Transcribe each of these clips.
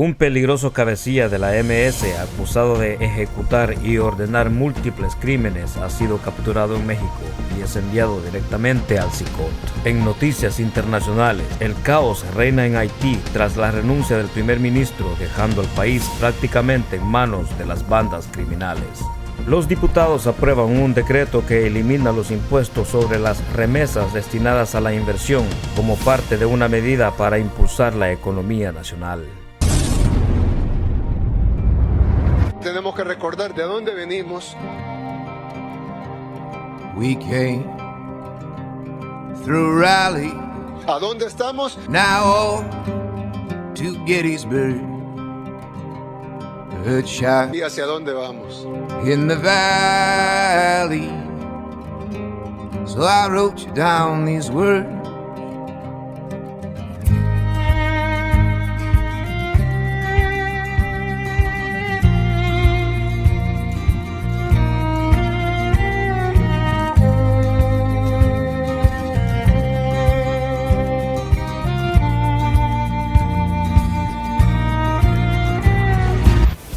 Un peligroso cabecilla de la MS acusado de ejecutar y ordenar múltiples crímenes ha sido capturado en México y es enviado directamente al CICOT. En noticias internacionales, el caos reina en Haití tras la renuncia del primer ministro, dejando al país prácticamente en manos de las bandas criminales. Los diputados aprueban un decreto que elimina los impuestos sobre las remesas destinadas a la inversión como parte de una medida para impulsar la economía nacional. Tenemos que recordar de dónde venimos. We came through Raleigh. ¿A dónde estamos? Now on to Gettysburg. Good shot ¿Y hacia dónde vamos? in the valley. So I wrote you down these words.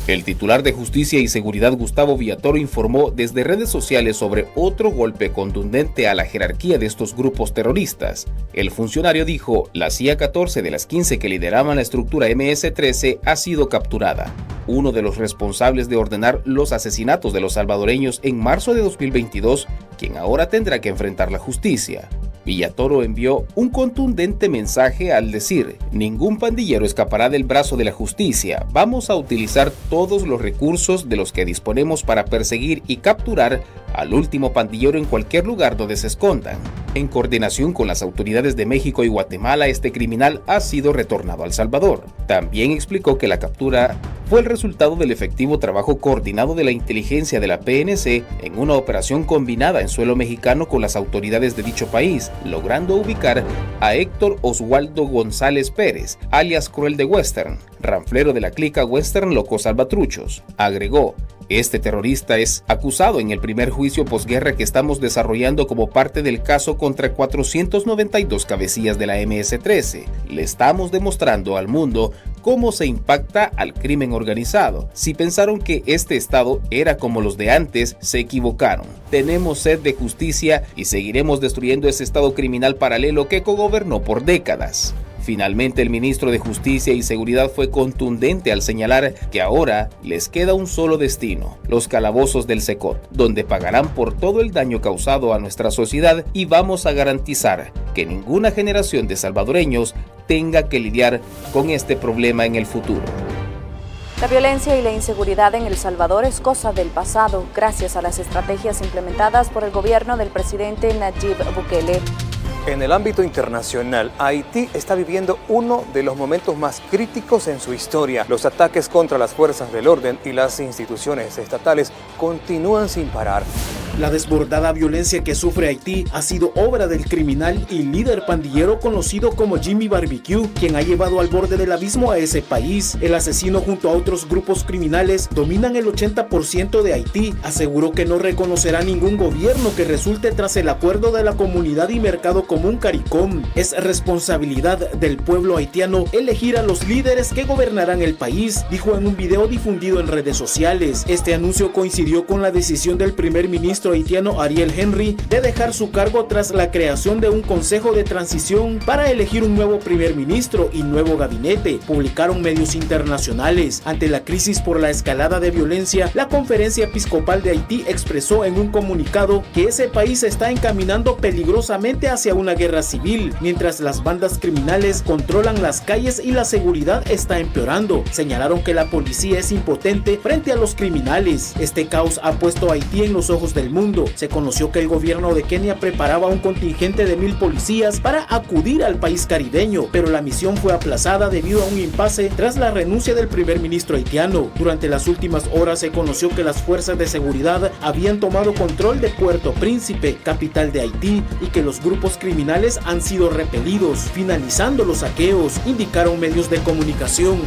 El titular de Justicia y Seguridad, Gustavo Villatoro, informó desde redes sociales sobre otro golpe contundente a la jerarquía de estos grupos terroristas. El funcionario dijo: la CIA 14 de las 15 que lideraban la estructura MS-13 ha sido capturada. Uno de los responsables de ordenar los asesinatos de los salvadoreños en marzo de 2022, quien ahora tendrá que enfrentar la justicia. Villatoro envió un contundente mensaje al decir: ningún pandillero escapará del brazo de la justicia. Vamos a utilizar todos los recursos de los que disponemos para perseguir y capturar al último pandillero en cualquier lugar donde se escondan. En coordinación con las autoridades de México y Guatemala, este criminal ha sido retornado a El Salvador. También explicó que la captura fue el resultado del efectivo trabajo coordinado de la inteligencia de la PNC en una operación combinada en suelo mexicano con las autoridades de dicho país, logrando ubicar a Héctor Oswaldo González Pérez, alias Cruel de Western, ranflero de la clica Western Loco Salvatruchos. Agregó: este terrorista es acusado en el primer juicio posguerra que estamos desarrollando como parte del caso contra 492 cabecillas de la MS-13. Le estamos demostrando al mundo cómo se impacta al crimen organizado. Si pensaron que este estado era como los de antes, se equivocaron. Tenemos sed de justicia y seguiremos destruyendo ese estado criminal paralelo que cogobernó por décadas. Finalmente, el ministro de Justicia y Seguridad fue contundente al señalar que ahora les queda un solo destino: los calabozos del CECOT, donde pagarán por todo el daño causado a nuestra sociedad, y vamos a garantizar que ninguna generación de salvadoreños tenga que lidiar con este problema en el futuro. La violencia y la inseguridad en El Salvador es cosa del pasado, gracias a las estrategias implementadas por el gobierno del presidente Nayib Bukele. En el ámbito internacional, Haití está viviendo uno de los momentos más críticos en su historia. Los ataques contra las fuerzas del orden y las instituciones estatales continúan sin parar. La desbordada violencia que sufre Haití ha sido obra del criminal y líder pandillero conocido como Jimmy Barbecue, quien ha llevado al borde del abismo a ese país. El asesino, junto a otros grupos criminales, dominan el 80% de Haití. Aseguró que no reconocerá ningún gobierno que resulte tras el acuerdo de la Comunidad y Mercado Común CARICOM. Es responsabilidad del pueblo haitiano elegir a los líderes que gobernarán el país, dijo en un video difundido en redes sociales. Este anuncio coincidió con la decisión del primer ministro haitiano Ariel Henry de dejar su cargo tras la creación de un consejo de transición para elegir un nuevo primer ministro y nuevo gabinete, publicaron medios internacionales. Ante la crisis por la escalada de violencia, la Conferencia Episcopal de Haití expresó en un comunicado que ese país está encaminando peligrosamente hacia una guerra civil, mientras las bandas criminales controlan las calles y la seguridad está empeorando. Señalaron que la policía es impotente frente a los criminales. Este caos ha puesto a Haití en los ojos del mundo. Se conoció que el gobierno de Kenia preparaba un contingente de 1000 policías para acudir al país caribeño, pero la misión fue aplazada debido a un impasse tras la renuncia del primer ministro haitiano. Durante las últimas horas se conoció que las fuerzas de seguridad habían tomado control de Puerto Príncipe, capital de Haití, y que los grupos criminales han sido repelidos, finalizando los saqueos, indicaron medios de comunicación.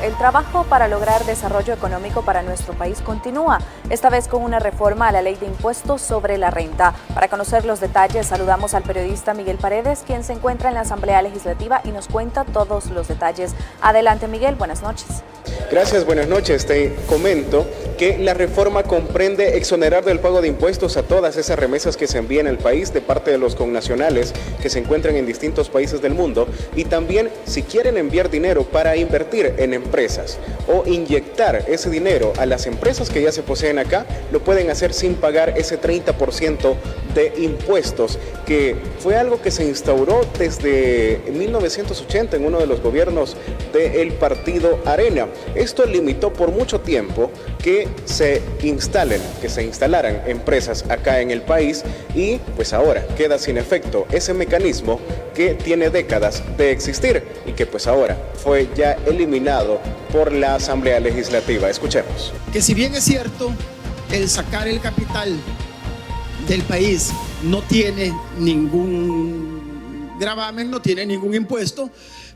El trabajo para lograr desarrollo económico para nuestro país continúa, esta vez con una reforma a la ley de impuestos sobre la renta. Para conocer los detalles, saludamos al periodista Miguel Paredes, quien se encuentra en la Asamblea Legislativa y nos cuenta todos los detalles. Adelante, Miguel, buenas noches. Gracias, buenas noches. Te comento que la reforma comprende exonerar del pago de impuestos a todas esas remesas que se envían al país de parte de los connacionales que se encuentran en distintos países del mundo, y también si quieren enviar dinero para invertir en empresas o inyectar ese dinero a las empresas que ya se poseen acá, lo pueden hacer sin pagar ese 30% de impuestos, que fue algo que se instauró desde 1980 en uno de los gobiernos del partido Arena. Esto limitó por mucho tiempo que se instalaran empresas acá en el país, y pues ahora queda sin efecto ese mecanismo que tiene décadas de existir y que pues ahora fue ya eliminado por la Asamblea Legislativa. Escuchemos. Que si bien es cierto, el sacar el capital del país no tiene ningún gravamen, no tiene ningún impuesto,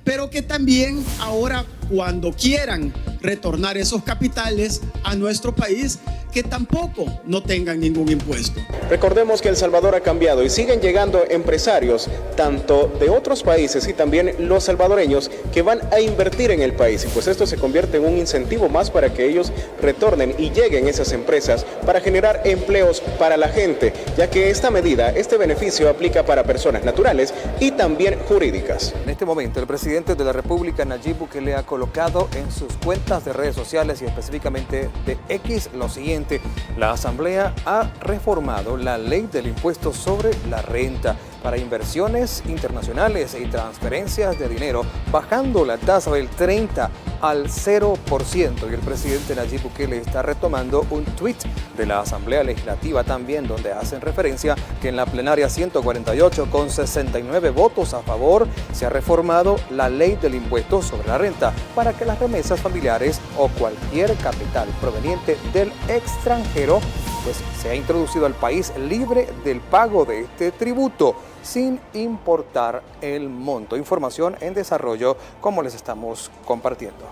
pero que también ahora cuando quieran retornar esos capitales a nuestro país, que tampoco no tengan ningún impuesto. Recordemos que El Salvador ha cambiado y siguen llegando empresarios tanto de otros países y también los salvadoreños que van a invertir en el país, y pues esto se convierte en un incentivo más para que ellos retornen y lleguen esas empresas para generar empleos para la gente, ya que esta medida, este beneficio aplica para personas naturales y también jurídicas. En este momento el presidente de la República, Nayib Bukele, ha colocado en sus cuentas de redes sociales y específicamente de X lo siguiente: la Asamblea ha reformado la ley del impuesto sobre la renta para inversiones internacionales y transferencias de dinero, bajando la tasa del 30 al 0%. Y el presidente Nayib Bukele está retomando un tuit de la Asamblea Legislativa también, donde hacen referencia que en la plenaria 148, con 69 votos a favor, se ha reformado la ley del impuesto sobre la renta para que las remesas familiares o cualquier capital proveniente del extranjero pues se ha introducido al país libre del pago de este tributo, sin importar el monto. Información en desarrollo, como les estamos compartiendo.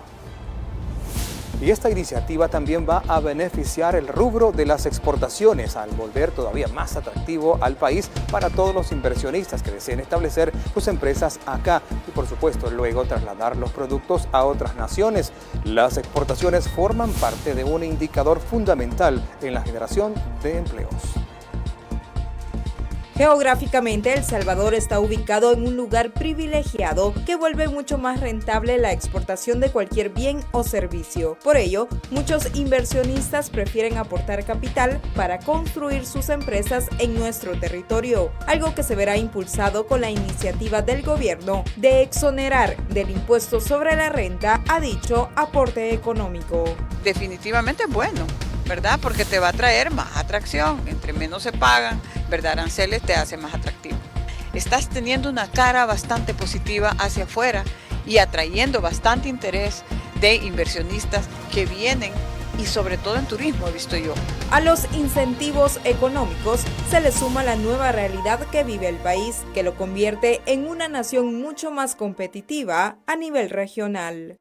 Y esta iniciativa también va a beneficiar el rubro de las exportaciones, al volver todavía más atractivo al país para todos los inversionistas que deseen establecer sus empresas acá y, por supuesto, luego trasladar los productos a otras naciones. Las exportaciones forman parte de un indicador fundamental en la generación de empleos. Geográficamente, El Salvador está ubicado en un lugar privilegiado que vuelve mucho más rentable la exportación de cualquier bien o servicio. Por ello, muchos inversionistas prefieren aportar capital para construir sus empresas en nuestro territorio, algo que se verá impulsado con la iniciativa del gobierno de exonerar del impuesto sobre la renta a dicho aporte económico. Definitivamente es bueno, ¿verdad? Porque te va a traer más atracción, entre menos se pagan, ¿verdad? Aranceles te hace más atractivo. Estás teniendo una cara bastante positiva hacia afuera y atrayendo bastante interés de inversionistas que vienen, y sobre todo en turismo he visto yo. A los incentivos económicos se le suma la nueva realidad que vive el país, que lo convierte en una nación mucho más competitiva a nivel regional.